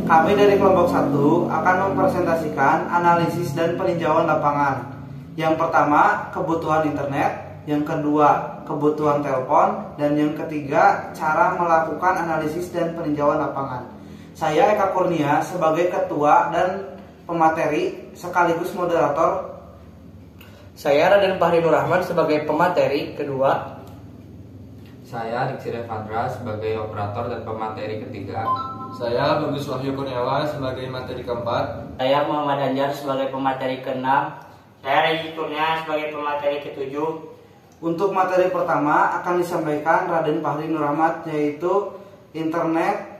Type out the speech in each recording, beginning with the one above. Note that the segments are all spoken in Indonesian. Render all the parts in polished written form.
Kami dari kelompok 1 akan mempresentasikan analisis dan peninjauan lapangan. Yang pertama, kebutuhan internet. Yang kedua, kebutuhan telepon. Dan yang ketiga, cara melakukan analisis dan peninjauan lapangan. Saya Eka Kurnia sebagai ketua dan pemateri sekaligus moderator. Saya Raden Fahri Nur Rahman sebagai pemateri kedua. Saya Diksi Devandra sebagai operator dan pemateri ketiga. Saya Bagus Wahyu Kurniawan sebagai materi keempat. Saya Muhammad Anjar sebagai pemateri keenam. Saya Regi Kurnia sebagai pemateri ketujuh. Untuk materi pertama akan disampaikan Raden Fahri Nur Rahman, yaitu internet.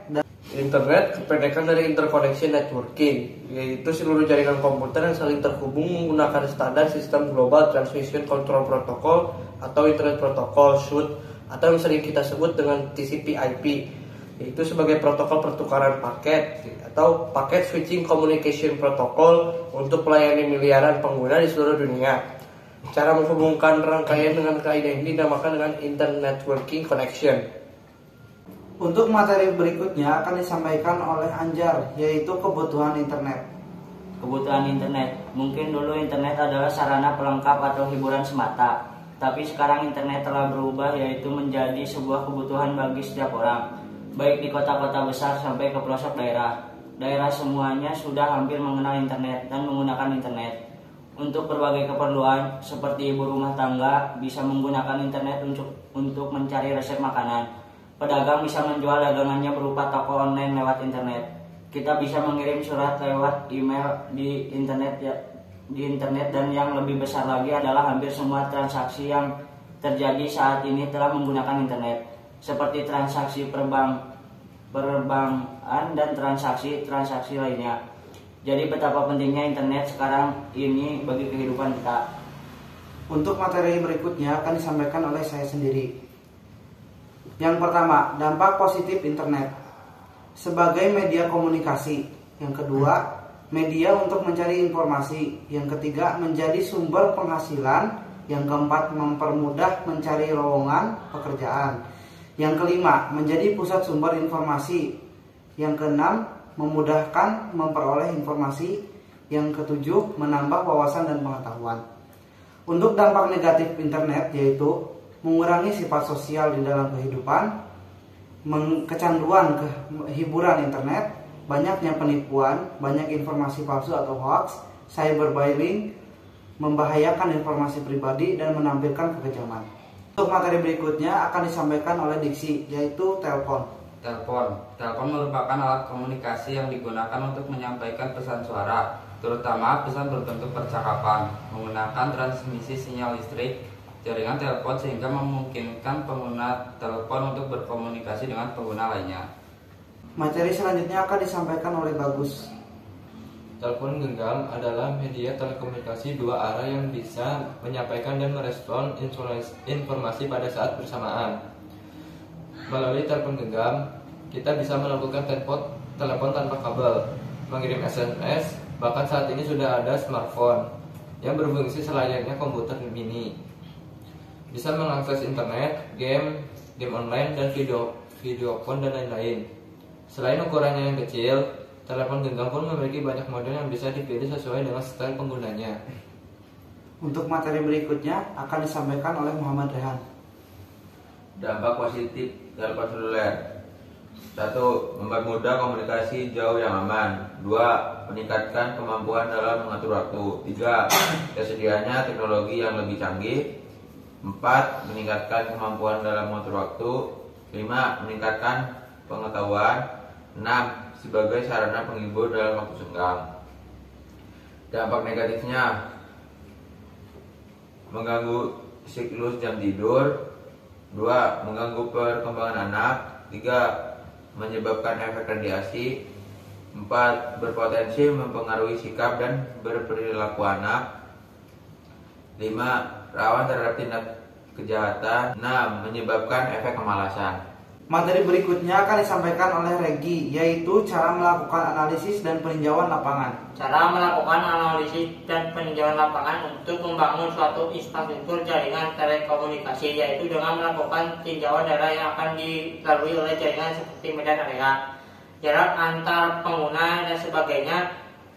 Internet kependekan dari interconnection networking, yaitu seluruh jaringan komputer yang saling terhubung menggunakan standar sistem global transmission control protocol atau internet protocol SUT, atau yang sering kita sebut dengan TCP/IP, yaitu sebagai protokol pertukaran paket atau paket switching communication protocol untuk melayani miliaran pengguna di seluruh dunia. Cara menghubungkan rangkaian dengan kaidah ini dinamakan dengan internet networking connection. Untuk materi berikutnya akan disampaikan oleh Anjar, yaitu kebutuhan internet. Kebutuhan internet. Mungkin dulu internet adalah sarana pelengkap atau hiburan semata. Tapi sekarang internet telah berubah, yaitu menjadi sebuah kebutuhan bagi setiap orang. Baik di kota-kota besar sampai ke pelosok daerah. Daerah semuanya sudah hampir mengenal internet dan menggunakan internet. Untuk berbagai keperluan, seperti ibu rumah tangga bisa menggunakan internet untuk mencari resep makanan. Pedagang bisa menjual dagangannya berupa toko online lewat internet. Kita bisa mengirim surat lewat email di internet dan yang lebih besar lagi adalah hampir semua transaksi yang terjadi saat ini telah menggunakan internet, seperti transaksi perbankan dan transaksi lainnya. Jadi betapa pentingnya internet sekarang ini bagi kehidupan kita. Untuk materi berikutnya akan disampaikan oleh saya sendiri. Yang pertama, dampak positif internet sebagai media komunikasi. Yang kedua, media untuk mencari informasi. Yang ketiga, menjadi sumber penghasilan. Yang keempat, mempermudah mencari lowongan pekerjaan. Yang kelima, menjadi pusat sumber informasi. Yang keenam, memudahkan memperoleh informasi. Yang ketujuh, menambah wawasan dan pengetahuan. Untuk dampak negatif internet yaitu mengurangi sifat sosial di dalam kehidupan, kecanduan ke hiburan internet, banyaknya penipuan, banyak informasi palsu atau hoax, cyberbullying, membahayakan informasi pribadi dan menampilkan kekejaman. Untuk materi berikutnya akan disampaikan oleh Diksi, yaitu telepon. Telepon merupakan alat komunikasi yang digunakan untuk menyampaikan pesan suara, terutama pesan berbentuk percakapan, menggunakan transmisi sinyal listrik jaringan telepon sehingga memungkinkan pengguna telepon untuk berkomunikasi dengan pengguna lainnya. Materi selanjutnya akan disampaikan oleh Bagus. Telepon genggam adalah media telekomunikasi dua arah yang bisa menyampaikan dan merespon informasi pada saat bersamaan. Melalui telepon genggam, kita bisa melakukan telepon tanpa kabel, mengirim SMS, bahkan saat ini sudah ada smartphone yang berfungsi selayaknya komputer mini. Bisa mengakses internet, game online, dan video phone dan lain-lain. Selain ukurannya yang kecil, telepon genggam pun memiliki banyak model yang bisa dipilih sesuai dengan style penggunanya. Untuk materi berikutnya akan disampaikan oleh Muhammad Rehan. Dampak positif telepon seluler. 1. Mempermudah komunikasi jauh yang aman. 2. Meningkatkan kemampuan dalam mengatur waktu. 3. Tersedianya teknologi yang lebih canggih. 4. Meningkatkan kemampuan dalam mengatur waktu. 5. Meningkatkan pengetahuan. 6. Sebagai sarana penghibur dalam waktu senggang. Dampak negatifnya: mengganggu siklus jam tidur. 2. Mengganggu perkembangan anak. 3. Menyebabkan efek radiasi. 4. Berpotensi mempengaruhi sikap dan berperilaku anak. 5. Rawan terhadap tindak kejahatan. 6. Menyebabkan efek kemalasan. Materi berikutnya akan disampaikan oleh Regi, yaitu cara melakukan analisis dan peninjauan lapangan. Cara melakukan analisis dan peninjauan lapangan untuk membangun suatu infrastruktur jaringan telekomunikasi, yaitu dengan melakukan tinjauan daerah yang akan dilalui oleh jaringan seperti medan area. jarak antar pengguna dan sebagainya.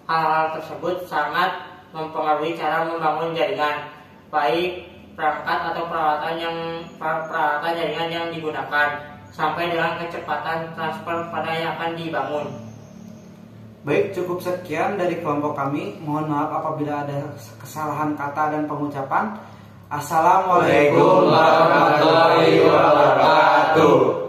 Hal-hal tersebut sangat mempengaruhi cara membangun jaringan, baik perangkat atau peralatan jaringan yang digunakan, sampai dengan kecepatan transfer pada yang akan dibangun. Baik, cukup sekian dari kelompok kami. Mohon maaf apabila ada kesalahan kata dan pengucapan. Assalamualaikum warahmatullahi wabarakatuh.